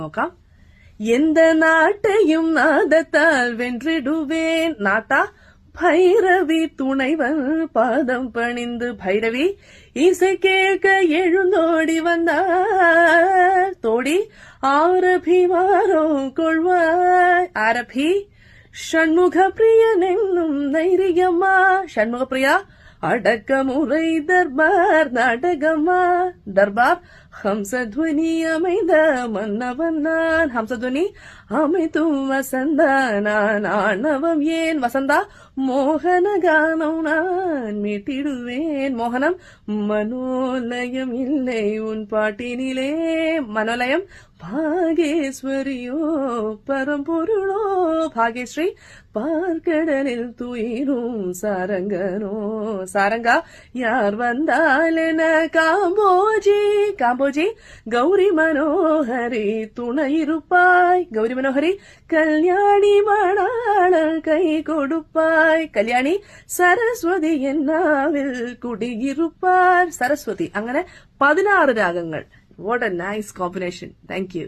നോക്കാം. எந்த நாட்டையும் நாதத்தால் வென்றிடுவேன். நாட்டா பைரவி துணைவன் பாதம் பணிந்து பைரவி இசை கேட்க எழுந்தோடி வந்தார். தோடி ஆரபி வாரம் கொள்வாய். ஆரபி ஷண்முக பிரியன் என்னும் தைரியம்மா. ஷண்முக பிரியா அடக்கமுறை தர்பார் நாடகமா. தர்பார் ஹம்சத்வனி அமைந்த மன்னவன் நான். ஹம்சத்வனி அமைத்தும் வசந்தா நான். ஆணவம் ஏன் வசந்தா மோகன கானம் நான் மீட்டிடுவேன். மோகனம் மனோலயம் இல்லை உன் பாட்டினிலே. மனோலயம் பாகேஸ்வரியோ பரம்பொருளோ. பாகேஸ்வரி பார்க்கடலில் துயிரும் சாரங்கனோ. சாரங்கா யார் வந்தால் என காம்போஜி. காம்போஜி கௌரி மனோஹரி துணை இருப்பாய். கௌரி மனோஹரி கல்யாணி மணாளர் கை கொடுப்பாய். கல்யாணி സരസ്വതി എന്നാവിൽ കുടിയിരുപ്പാർ. സരസ്വതി അങ്ങനെ 16 രാഗങ്ങൾ. What a nice combination. Thank you.